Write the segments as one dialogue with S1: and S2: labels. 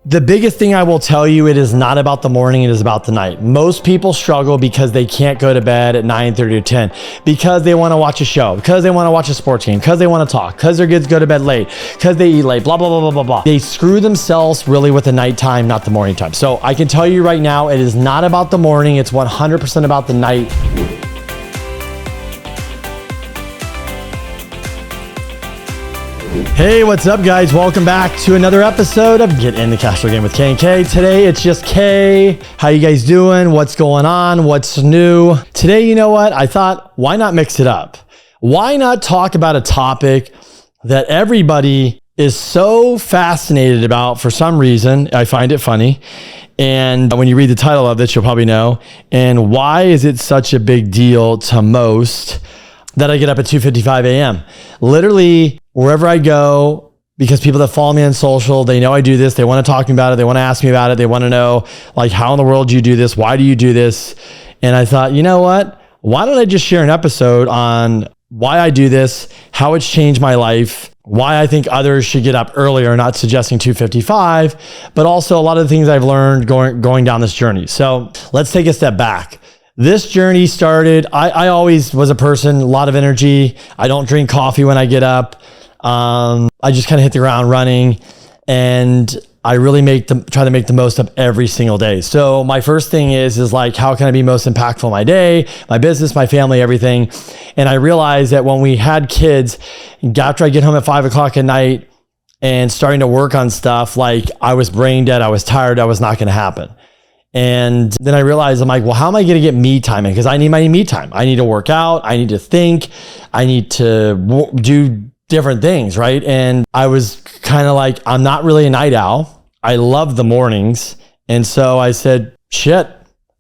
S1: The biggest thing I will tell you, it is not about the morning, it is about the night. Most people struggle because they can't go to bed at 9:30 or 10, because they want to watch a show, because they want to watch a sports game, because they want to talk, because their kids go to bed late, because they eat late, blah, blah, blah, blah, blah, blah. They screw themselves really with the nighttime, not the morning time. So I can tell you right now, it is not about the morning, it's 100% about the night. Hey, what's up guys? Welcome back to another episode of Get in the Cash Flow Game with K and K. Today it's just K. How you guys doing? What's going on? What's new? Today, you know what? I thought, why not mix it up? Why not talk about a topic that everybody is so fascinated about for some reason? I find it funny. And when you read the title of this, you'll probably know. And why is it such a big deal to most that I get up at 2:55 a.m.? Literally, wherever I go, because people that follow me on social, they know I do this. They want to talk to me about it. They want to ask me about it. They want to know, like, how in the world do you do this? Why do you do this? And I thought, you know what? Why don't I just share an episode on why I do this, how it's changed my life, why I think others should get up earlier, not suggesting 2:55, but also a lot of the things I've learned going down this journey. So let's take a step back. This journey started, I always was a person, a lot of energy. I don't drink coffee when I get up. I just kind of hit the ground running, and I really try to make the most of every single day. So my first thing is like, how can I be most impactful in my day, my business, my family, everything. And I realized that when we had kids, after I get home at 5 o'clock at night and starting to work on stuff, like I was brain dead, I was tired, that was not going to happen. And then I realized, I'm like, well, how am I going to get me time in? Because I need my me time. I need to work out. I need to think. I need to do different things, right? And I was kind of like, I'm not really a night owl. I love the mornings. And so I said, shit,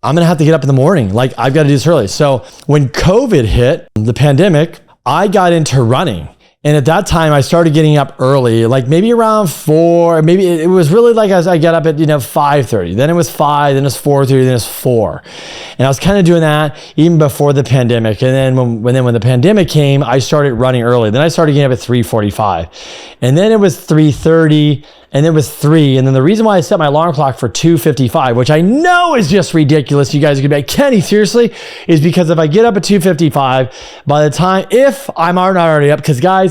S1: I'm going to have to get up in the morning. Like, I've got to do this early. So when COVID hit, the pandemic, I got into running. And at that time, I started getting up early, like maybe around 4, maybe it was really like as I get up at, 5:30, then it was 5, then it was 4:30, then it was 4. And I was kind of doing that even before the pandemic. And then when the pandemic came, I started running early. Then I started getting up at 3:45, and then it was 3:30, and then it was 3. And then the reason why I set my alarm clock for 2:55, which I know is just ridiculous, you guys are gonna be like, Kenny, seriously? Is because if I get up at 2:55, by the time, if I'm already up, because guys,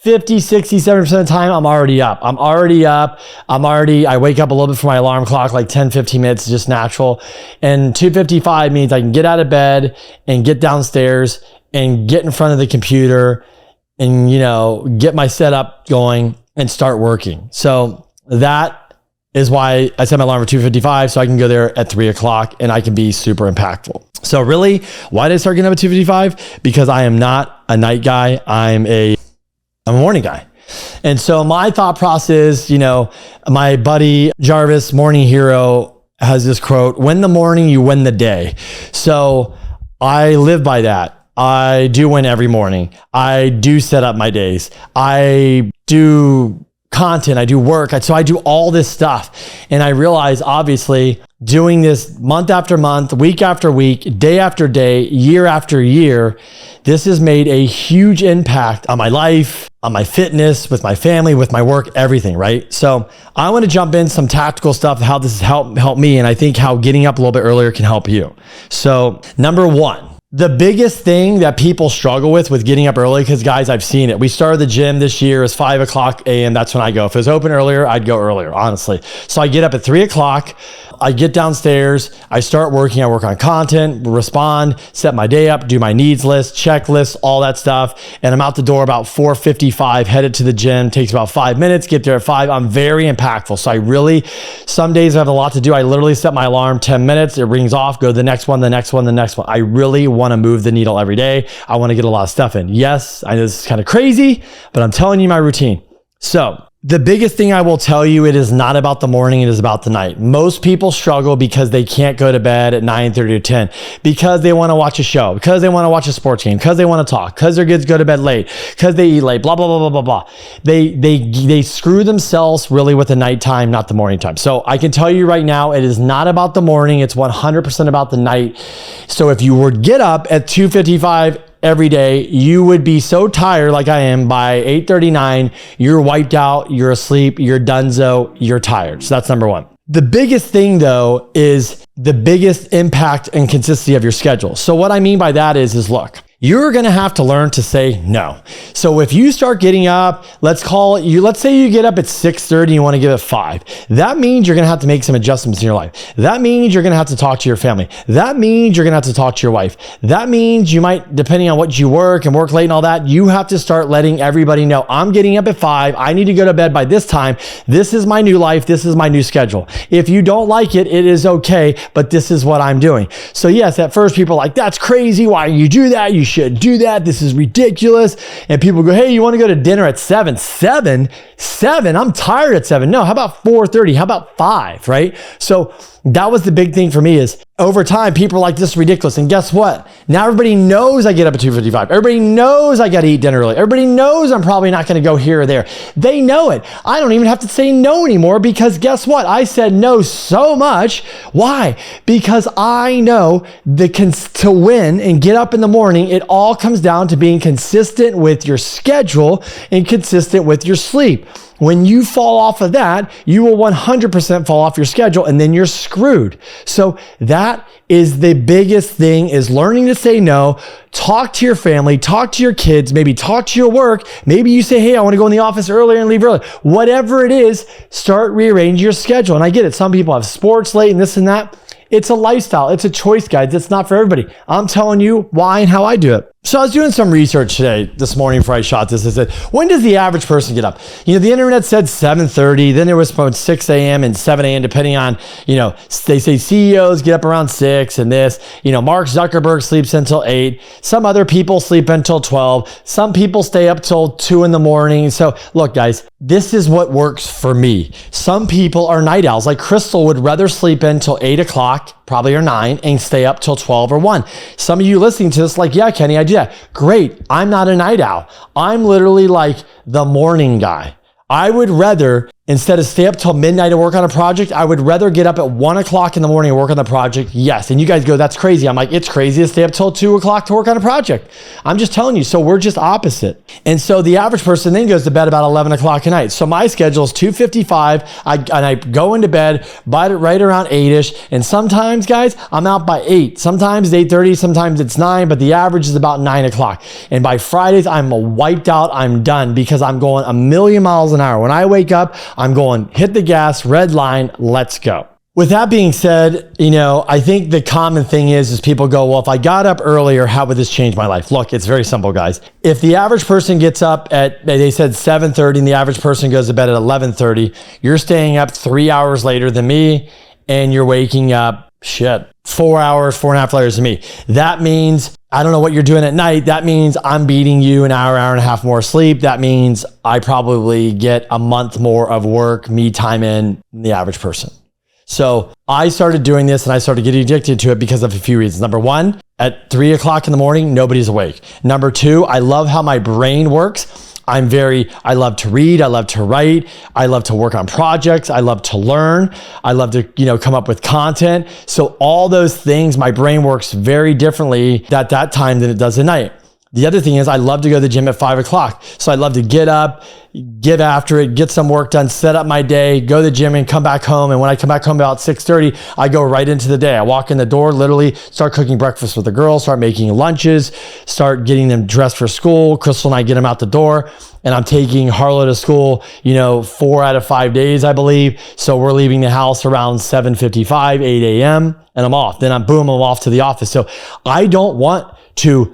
S1: 50, 60, 70% of the time, I'm already up. I wake up a little bit before my alarm clock, like 10, 15 minutes, just natural. And 2:55 means I can get out of bed and get downstairs and get in front of the computer and, get my setup going and start working. So that is why I set my alarm for 2:55, so I can go there at 3 o'clock and I can be super impactful. So really, why did I start getting up at 2:55? Because I am not a night guy. I'm a morning guy. And so my thought process, my buddy Jarvis, morning hero, has this quote: win the morning, you win the day. So I live by that. I do win every morning. I do set up my days. I do content, I do work. So I do all this stuff. And I realize, obviously, doing this month after month, week after week, day after day, year after year, this has made a huge impact on my life, on my fitness, with my family, with my work, everything, right? So I want to jump in some tactical stuff, how this has helped me. And I think how getting up a little bit earlier can help you. So number one, the biggest thing that people struggle with getting up early, because guys, I've seen it. We started the gym this year. It's 5 o'clock a.m. That's when I go. If it was open earlier, I'd go earlier, honestly. So I get up at 3 o'clock. I get downstairs. I start working. I work on content, respond, set my day up, do my needs list, checklist, all that stuff. And I'm out the door about 4:55, headed to the gym. Takes about 5 minutes, get there at 5. I'm very impactful. So I really, some days I have a lot to do. I literally set my alarm 10 minutes. It rings off, go to the next one, the next one, the next one. I really want to move the needle every day. I want to get a lot of stuff in. Yes, I know this is kind of crazy, but I'm telling you my routine. So the biggest thing I will tell you, it is not about the morning, it is about the night. Most people struggle because they can't go to bed at 9:30 or 10, because they want to watch a show, because they want to watch a sports game, because they want to talk, because their kids go to bed late, because they eat late, blah, blah, blah, blah, blah, blah. They screw themselves really with the nighttime, not the morning time. So I can tell you right now, it is not about the morning, it's 100% about the night. So if you were to get up at 2:55 every day, you would be so tired like I am by 8:39, you're wiped out, you're asleep, you're donezo, you're tired. So that's number one. The biggest thing though is the biggest impact and consistency of your schedule. So what I mean by that is look, you're going to have to learn to say no. So if you start getting up, let's say you get up at 6:30 and you want to get up at 5. That means you're going to have to make some adjustments in your life. That means you're going to have to talk to your family. That means you're going to have to talk to your wife. That means you might, depending on what you work and work late and all that, you have to start letting everybody know, I'm getting up at 5. I need to go to bed by this time. This is my new life. This is my new schedule. If you don't like it, it is okay, but this is what I'm doing. So yes, at first people are like, that's crazy. Why do you do that? You should do that. This is ridiculous. And people go, hey, you want to go to dinner at 7? 7? I'm tired at 7. No, how about 4:30? How about 5, right? So that was the big thing for me is over time, people are like, this is ridiculous. And guess what? Now everybody knows I get up at 2:55. Everybody knows I got to eat dinner early. Everybody knows I'm probably not going to go here or there. They know it. I don't even have to say no anymore because guess what? I said no so much. Why? Because I know to win and get up in the morning, it all comes down to being consistent with your schedule and consistent with your sleep. When you fall off of that, you will 100% fall off your schedule and then you're screwed. So that is the biggest thing is learning to say no. Talk to your family, talk to your kids, maybe talk to your work. Maybe you say, hey, I want to go in the office earlier and leave early. Whatever it is, start rearranging your schedule. And I get it. Some people have sports late and this and that. It's a lifestyle. It's a choice, guys. It's not for everybody. I'm telling you why and how I do it. So I was doing some research this morning before I shot this. I said, when does the average person get up? The internet said 7:30. Then there was about 6 a.m. and 7 a.m. depending on, they say CEOs get up around 6 and this. Mark Zuckerberg sleeps until 8. Some other people sleep until 12. Some people stay up till 2 in the morning. So look, guys, this is what works for me. Some people are night owls. Like Crystal would rather sleep until 8 o'clock, probably or 9, and stay up till 12 or 1. Some of you listening to this like, yeah, Kenny, I do that. Great. I'm not a night owl. I'm literally like the morning guy. I would rather, instead of stay up till midnight to work on a project, I would rather get up at 1 o'clock in the morning and work on the project. Yes. And you guys go, that's crazy. I'm like, it's crazy to stay up till 2 o'clock to work on a project. I'm just telling you. So we're just opposite. And so the average person then goes to bed about 11 o'clock at night. So my schedule is 2:55. I go into bed right around 8-ish. And sometimes, guys, I'm out by 8. Sometimes it's 8:30. Sometimes it's 9. But the average is about 9 o'clock. And by Fridays, I'm wiped out. I'm done because I'm going a million miles an hour. When I wake up, I'm going, hit the gas, red line, let's go. With that being said, I think the common thing is people go, well, if I got up earlier, how would this change my life? Look, it's very simple, guys. If the average person gets up at, they said 7:30 and the average person goes to bed at 11:30, you're staying up 3 hours later than me and you're waking up, 4 hours, 4.5 hours than me. That means I don't know what you're doing at night. That means I'm beating you an hour and a half more sleep. That means I probably get a month more of work, me time in than the average person. So I started doing this and I started getting addicted to it because of a few reasons. Number one, at 3 o'clock in the morning, nobody's awake. Number two, I love how my brain works. I love to read. I love to write. I love to work on projects. I love to learn. I love to, come up with content. So all those things, my brain works very differently at that time than it does at night. The other thing is I love to go to the gym at 5 o'clock. So I love to get up, get after it, get some work done, set up my day, go to the gym and come back home. And when I come back home about 6:30, I go right into the day. I walk in the door, literally start cooking breakfast with the girls, start making lunches, start getting them dressed for school. Crystal and I get them out the door. And I'm taking Harlow to school, 4 out of 5 days, I believe. So we're leaving the house around 7:55, 8 a.m. and I'm off. Then I'm off to the office. So I don't want to,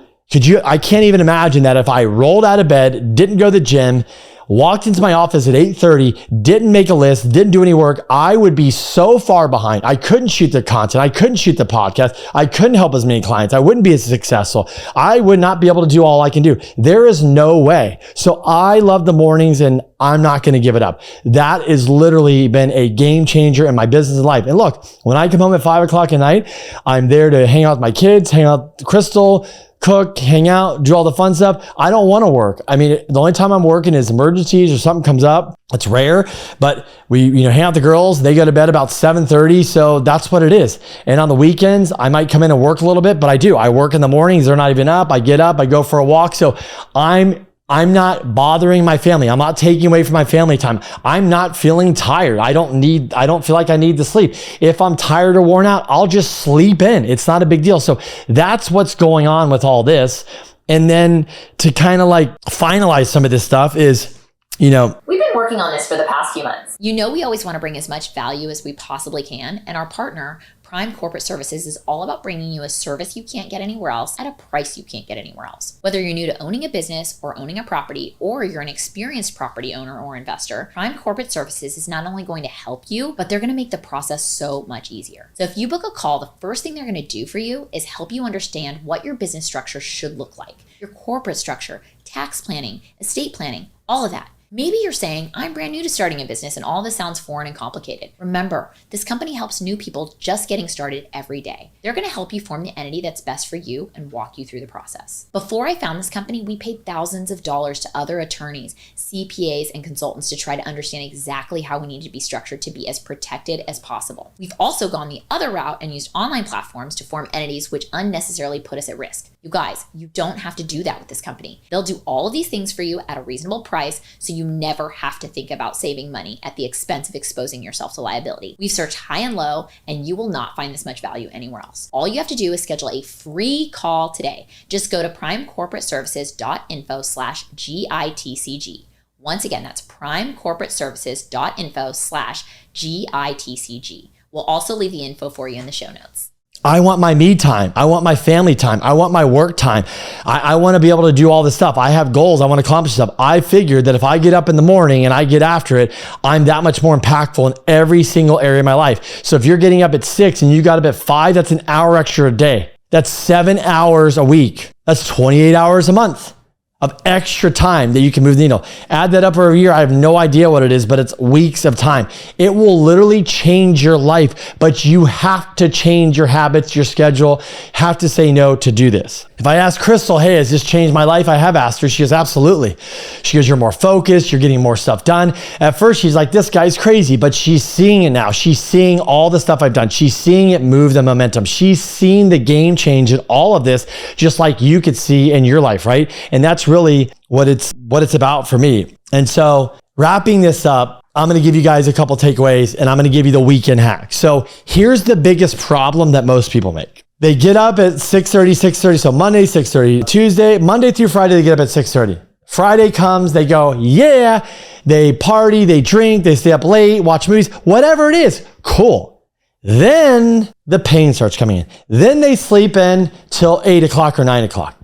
S1: I can't even imagine that if I rolled out of bed, didn't go to the gym, walked into my office at 8:30, didn't make a list, didn't do any work, I would be so far behind. I couldn't shoot the content. I couldn't shoot the podcast. I couldn't help as many clients. I wouldn't be as successful. I would not be able to do all I can do. There is no way. So I love the mornings and I'm not going to give it up. That has literally been a game changer in my business and life. And look, when I come home at 5 o'clock at night, I'm there to hang out with my kids, hang out with Crystal, cook, hang out, do all the fun stuff. I don't want to work. I mean, the only time I'm working is emergencies or something comes up. It's rare, but we, hang out with the girls. They go to bed about 7:30. So that's what it is. And on the weekends, I might come in and work a little bit, but I work in the mornings. They're not even up. I get up, I go for a walk. So I'm not bothering my family. I'm not taking away from my family time. I'm not feeling tired. I don't feel like I need to sleep. If I'm tired or worn out, I'll just sleep in. It's not a big deal. So that's what's going on with all this. And then to kind of like finalize some of this stuff is, we've been
S2: working on this for the past few months.
S3: We always want to bring as much value as we possibly can, and our partner, Prime Corporate Services, is all about bringing you a service you can't get anywhere else at a price you can't get anywhere else. Whether you're new to owning a business or owning a property, or you're an experienced property owner or investor, Prime Corporate Services is not only going to help you, but they're going to make the process so much easier. So if you book a call, the first thing they're going to do for you is help you understand what your business structure should look like, your corporate structure, tax planning, estate planning, all of that. Maybe you're saying, I'm brand new to starting a business and all this sounds foreign and complicated. Remember, this company helps new people just getting started every day. They're going to help you form the entity that's best for you and walk you through the process. Before I found this company, we paid thousands of dollars to other attorneys, CPAs, and consultants to try to understand exactly how we need to be structured to be as protected as possible. We've also gone the other route and used online platforms to form entities which unnecessarily put us at risk. You guys, you don't have to do that with this company. They'll do all of these things for you at a reasonable price, so you never have to think about saving money at the expense of exposing yourself to liability. We've searched high and low, and you will not find this much value anywhere else. All you have to do is schedule a free call today. Just go to primecorporateservices.info/GITCG. Once again, that's primecorporateservices.info/GITCG. We'll also leave the info for you in the show notes.
S1: I want my me time. I want my family time. I want my work time. I want to be able to do all this stuff. I have goals. I want to accomplish stuff. I figured that if I get up in the morning and I get after it, I'm that much more impactful in every single area of my life. So if you're getting up at 6 and you got up at 5, that's an hour extra a day. That's 7 hours a week. That's 28 hours a month of extra time that you can move the needle. Add that up over a year. I have no idea what it is, but it's weeks of time. It will literally change your life, but you have to change your habits, your schedule, have to say no to do this. If I ask Crystal, hey, has this changed my life? I have asked her. She goes, absolutely. She goes, you're more focused. You're getting more stuff done. At first, she's like, this guy's crazy, but she's seeing it now. She's seeing all the stuff I've done. She's seeing it move the momentum. She's seeing the game change in all of this, just like you could see in your life, right? And that's really what it's about for me. And so wrapping this up, I'm going to give you guys a couple takeaways, and I'm going to give you the weekend hack. So here's the biggest problem that most people make. They get up at 6:30. So Monday, 6:30, Tuesday, Monday through Friday, they get up at 6:30. Friday comes, they go, yeah, they party, they drink, they stay up late, watch movies, whatever it is. Cool. Then the pain starts coming in. Then they sleep in till 8 o'clock or 9 o'clock.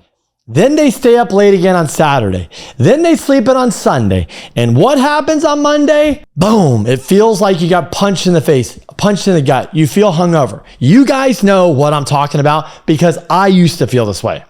S1: Then they stay up late again on Saturday. Then they sleep in on Sunday. And what happens on Monday? Boom. It feels like you got punched in the face, punched in the gut. You feel hungover. You guys know what I'm talking about because I used to feel this way.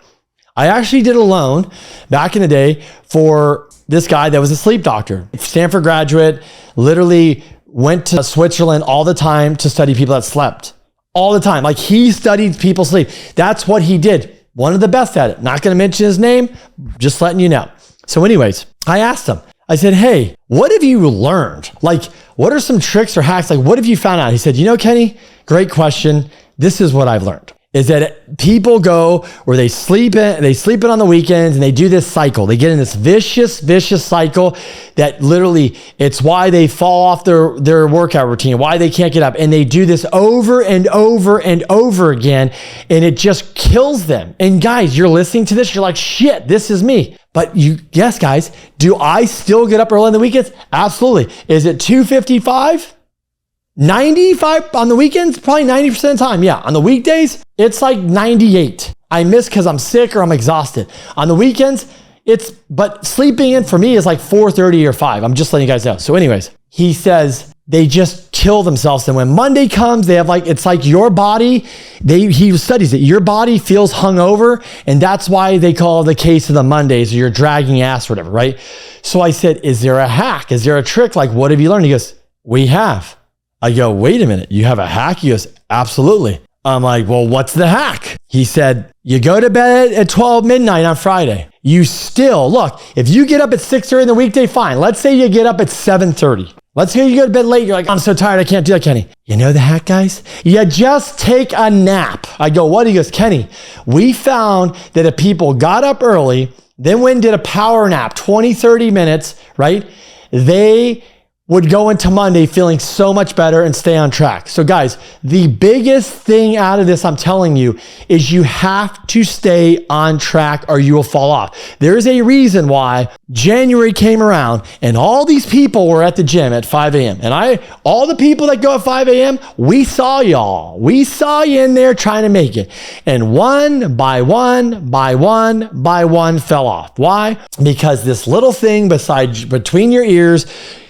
S1: I actually did a loan back in the day for this guy that was a sleep doctor. Stanford graduate, literally went to Switzerland all the time to study people that slept. All the time. Like he studied people's sleep. That's what he did. One of the best at it. Not going to mention his name, just letting you know. So anyways, I asked him, I said, hey, what have you learned? Like, what are some tricks or hacks? Like, what have you found out? He said, Kenny, great question. This is what I've learned. Is that people go where they sleep in on the weekends and they do this cycle. They get in this vicious cycle that literally it's why they fall off their workout routine, why they can't get up. And they do this over and over and over again. And it just kills them. And guys, you're listening to this. You're like, shit, this is me. But yes, guys, do I still get up early on the weekends? Absolutely. Is it 2:55? 95 on the weekends, probably 90% of the time. Yeah. On the weekdays, it's like 98. I miss because I'm sick or I'm exhausted. On the weekends, but sleeping in for me is like 4:30 or 5. I'm just letting you guys know. So anyways, he says, they just kill themselves. And when Monday comes, they have it's like your body, he studies it, your body feels hungover. And that's why they call the case of the Mondays, or you're dragging ass or whatever, right? So I said, is there a hack? Is there a trick? What have you learned? He goes, we have. I go, wait a minute, you have a hack? He goes, absolutely. I'm like, well, what's the hack? He said, you go to bed at 12 midnight on Friday. You still, look, if you get up at 6:30 in the weekday, fine. Let's say you get up at 7:30. Let's say you go to bed late. You're like, I'm so tired. I can't do that, Kenny. You know the hack, guys? You just take a nap. I go, what? He goes, Kenny, we found that if people got up early, then went and did a power nap, 20, 30 minutes, right? They would go into Monday feeling so much better and stay on track. So guys, the biggest thing out of this, I'm telling you, is you have to stay on track or you will fall off. There's a reason why January came around and all these people were at the gym at 5 a.m. And all the people that go at 5 a.m., we saw y'all. We saw you in there trying to make it. And one by one fell off. Why? Because this little thing between your ears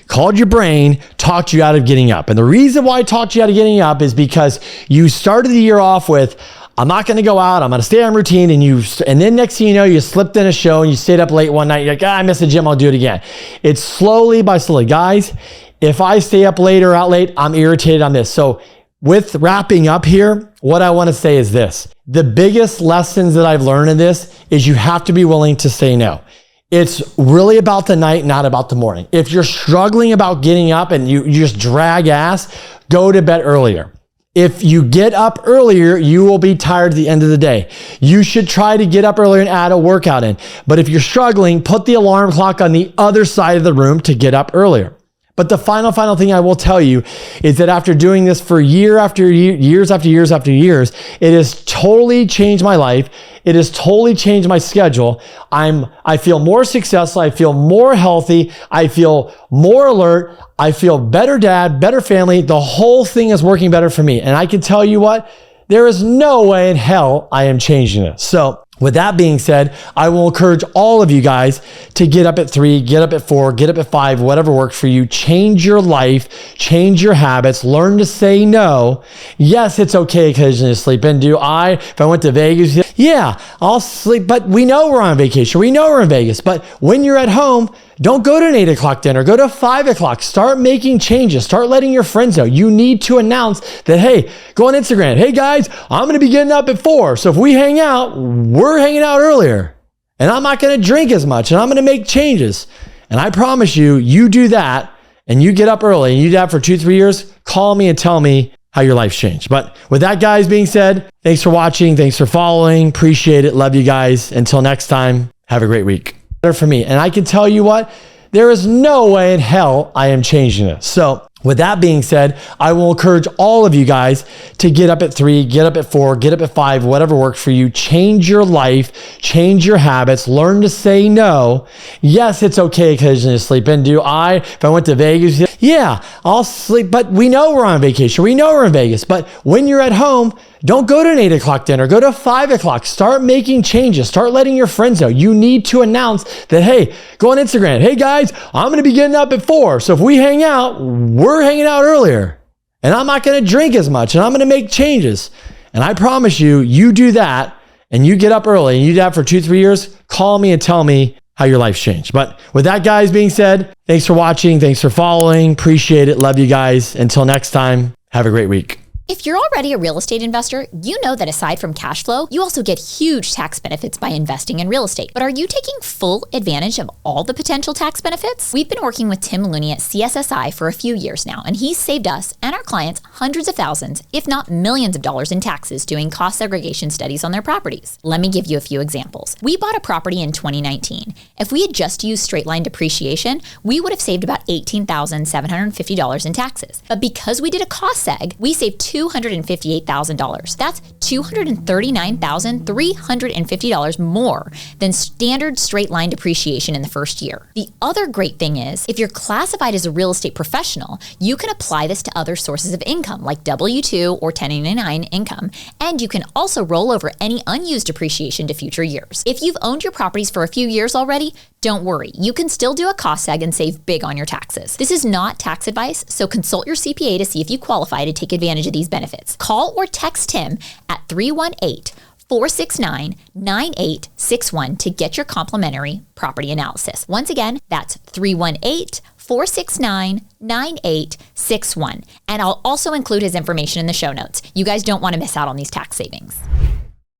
S1: called your brain, talked you out of getting up. And the reason why I talked you out of getting up is because you started the year off with, I'm not going to go out, I'm going to stay on routine. And then next thing you know, you slipped in a show and you stayed up late one night. You're like, I missed the gym, I'll do it again. It's slowly by slowly. Guys, if I stay up late or out late, I'm irritated on this. So with wrapping up here, what I want to say is this. The biggest lessons that I've learned in this is you have to be willing to say no. It's really about the night, not about the morning. If you're struggling about getting up and you just drag ass, go to bed earlier. If you get up earlier, you will be tired at the end of the day. You should try to get up earlier and add a workout in. But if you're struggling, put the alarm clock on the other side of the room to get up earlier. But the final thing I will tell you is that after doing this for years after years, it has totally changed my life. It has totally changed my schedule. I feel more successful. I feel more healthy. I feel more alert. I feel better dad, better family. The whole thing is working better for me. And I can tell you what, there is no way in hell I am changing this. So with that being said, I will encourage all of you guys to get up at 3, get up at 4, get up at 5, whatever works for you. Change your life, change your habits, learn to say no. Yes, it's okay occasionally to sleep in. If I went to Vegas, yeah, I'll sleep, but we know we're on vacation. We know we're in Vegas, but when you're at home, don't go to an 8 o'clock dinner, go to 5 o'clock. Start making changes. Start letting your friends know. You need to announce that, hey, go on Instagram. Hey guys, I'm going to be getting up at 4. So if we hang out, we're hanging out earlier and I'm not going to drink as much and I'm going to make changes. And I promise you, you do that and you get up early and you do that for 2-3 years, call me and tell me how your life's changed. But with that, guys, being said, thanks for watching. Thanks for following. Appreciate it. Love you guys. Until next time, have a great week. For me. And I can tell you what, there is no way in hell I am changing this. So with that being said, I will encourage all of you guys to get up at 3, get up at 4, get up at 5, whatever works for you. Change your life, change your habits, learn to say no. Yes, it's okay occasionally to sleep in. If I went to Vegas, yeah, I'll sleep, but we know we're on vacation. We know we're in Vegas, but when you're at home, don't go to an 8 o'clock dinner, go to 5 o'clock. Start making changes. Start letting your friends know. You need to announce that, hey, go on Instagram. Hey guys, I'm going to be getting up at 4. So if we hang out, we're hanging out earlier and I'm not going to drink as much and I'm going to make changes. And I promise you, you do that and you get up early and you do that for 2-3 years, call me and tell me how your life's changed. But with that, guys, being said, thanks for watching. Thanks for following. Appreciate it. Love you guys. Until next time, have a great week.
S3: If you're already a real estate investor, you know that aside from cash flow, you also get huge tax benefits by investing in real estate. But are you taking full advantage of all the potential tax benefits? We've been working with Tim Looney at CSSI for a few years now, and he's saved us and our clients hundreds of thousands, if not millions of dollars in taxes doing cost segregation studies on their properties. Let me give you a few examples. We bought a property in 2019. If we had just used straight line depreciation, we would have saved about $18,750 in taxes. But because we did a cost seg, we saved $258,000. That's $239,350 more than standard straight line depreciation in the first year. The other great thing is, if you're classified as a real estate professional, you can apply this to other sources of income like W-2 or 1099 income, and you can also roll over any unused depreciation to future years. If you've owned your properties for a few years already, don't worry, you can still do a cost seg and save big on your taxes. This is not tax advice, so consult your CPA to see if you qualify to take advantage of these benefits. Call or text him at 318-469-9861 to get your complimentary property analysis. Once again, that's 318-469-9861. And I'll also include his information in the show notes. You guys don't want to miss out on these tax savings.